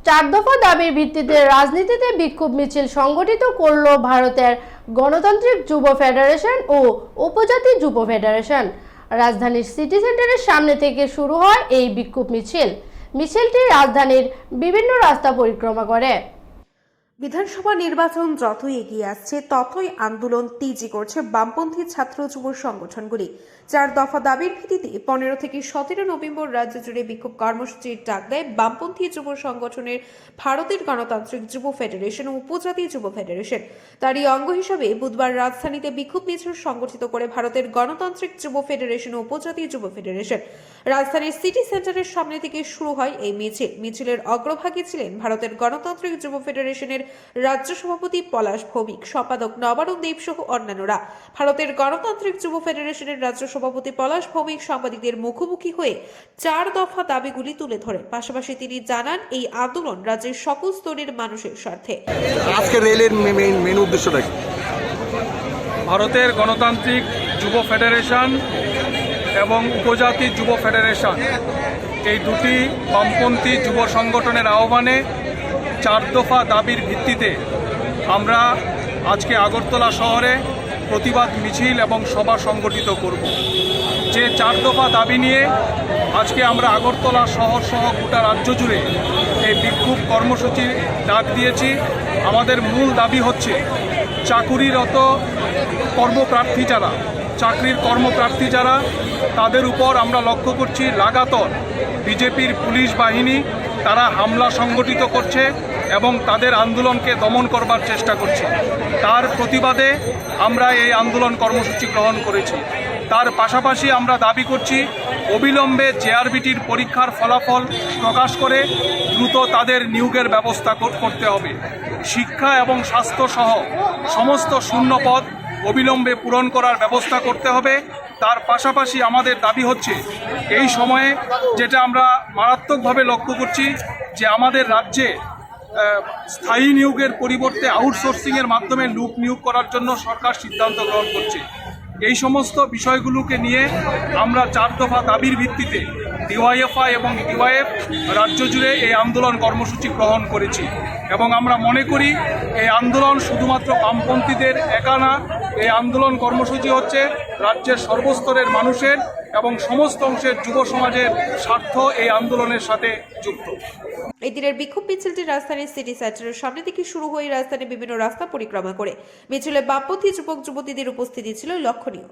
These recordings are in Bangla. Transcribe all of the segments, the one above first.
চার দফা দাবির ভিত্তিতে রাজনীতিতে বিক্ষোভ মিছিল সংগঠিত করল ভারতের গণতান্ত্রিক যুব ফেডারেশন ও উপজাতি যুব ফেডারেশন। রাজধানীর সিটি সেন্টারের সামনে থেকে শুরু হয় এই বিক্ষোভ মিছিলটি রাজধানীর বিভিন্ন রাস্তা পরিক্রমা করে। বিধানসভা নির্বাচন যতই এগিয়ে আসছে ততই আন্দোলন তেজি করছে বামপন্থী ছাত্র যুব সংগঠনগুলি। চার দফা দাবির ভিত্তিতে 15 থেকে 17 নভেম্বর রাজ্য জুড়ে বিক্ষোভ কর্মসূচির ডাক দেয় বামপন্থী যুব সংগঠনের ভারতের গণতান্ত্রিক যুব ফেডারেশন ও উপজাতি যুব ফেডারেশন। তারই অঙ্গ হিসাবে বুধবার রাজধানীতে বিক্ষোভ মিছিল সংগঠিত করে ভারতের গণতান্ত্রিক যুব ফেডারেশন ও উপজাতি যুব ফেডারেশন। রাজধানীর সিটি সেন্টারের সামনে থেকে শুরু হয় এই মিছিলের অগ্রভাগে ছিলেন ভারতের গণতান্ত্রিক যুব ফেডারেশনের রাজ্য সভাপতি পলাশ ভৌমিক, সম্পাদক নবারুণ দেব সহ অন্যান্যরা। ভারতের গণতান্ত্রিক যুব ফেডারেশনের রাজ্য সভাপতি পলাশ ভৌমিক সাংবাদিকদের মুখোমুখি হয়ে চার দফা দাবিগুলি তুলে ধরেন। পাশাপাশি তিনি জানান, এই আন্দোলন রাজ্যের সকল স্তরের মানুষের স্বার্থে। আজকে রেলের মেন উদ্দেশ্যটা কি? ভারতের গণতান্ত্রিক যুব ফেডারেশন এবং উপজাতি যুব ফেডারেশন এই দুটি বামপন্থী যুব সংগঠনের আহ্বানে চার দফা দাবির ভিত্তিতে আমরা আজকে আগরতলা শহরে প্রতিবাদ মিছিল এবং সভা সংগঠিত করব। যে চার দফা দাবি নিয়ে আজকে আমরা আগরতলা শহর সহ গোটা রাজ্য জুড়ে এই বিক্ষোভ কর্মসূচির ডাক দিয়েছি। আমাদের মূল দাবি হচ্ছে চাকুরিরত চাকরির কর্মপ্রার্থী যারা তাদের উপর আমরা লক্ষ্য করছি লাগাতার বিজেপির পুলিশ বাহিনী তারা হামলা সংগঠিত করছে এবং তাদের আন্দোলনকে দমন করবার চেষ্টা করছে। তার প্রতিবাদে আমরা এই আন্দোলন কর্মসূচি গ্রহণ করেছি। তার পাশাপাশি আমরা দাবি করছি অবিলম্বে জেআরবিটির পরীক্ষার ফলাফল প্রকাশ করে দ্রুত তাদের নিয়োগের ব্যবস্থা করতে হবে। শিক্ষা এবং স্বাস্থ্য সহ সমস্ত শূন্য পদ অবিলম্বে পূরণ করার ব্যবস্থা করতে হবে। তার পাশাপাশি আমাদের দাবি হচ্ছে এই সময়ে যেটা আমরা মারাত্মকভাবে লক্ষ্য করছি যে আমাদের রাজ্যে স্থায়ী নিয়োগের পরিবর্তে আউটসোর্সিংয়ের মাধ্যমে লোক নিয়োগ করার জন্য সরকার সিদ্ধান্ত গ্রহণ করছে। এই সমস্ত বিষয়গুলোকে নিয়ে আমরা চার দফা দাবির ভিত্তিতে ডিওয়াইএফআই এবং ডিওয়াইএফ রাজ্য জুড়ে এই আন্দোলন কর্মসূচি গ্রহণ করেছি এবং আমরা মনে করি এই আন্দোলন শুধুমাত্র বামপন্থীদের একা না, এই আন্দোলন কর্মসূচি হচ্ছে রাজ্যের সর্বস্তরের মানুষের এবং সমস্ত অংশের যুব সমাজের স্বার্থ এই আন্দোলনের সাথে যুক্ত। এই দিনের বিক্ষোভ মিছিলটি রাজধানীর সিটি সেন্টারের সামনে থেকে শুরু হয়ে রাজধানীর বিভিন্ন রাস্তা পরিক্রমা করে। মিছিলে বামপন্থী যুবক যুবতীদের উপস্থিতি ছিল লক্ষণীয়।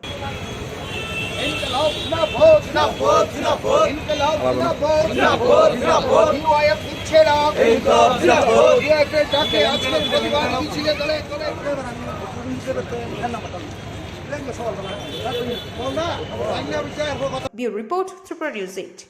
Bureau report, Tripura news 8।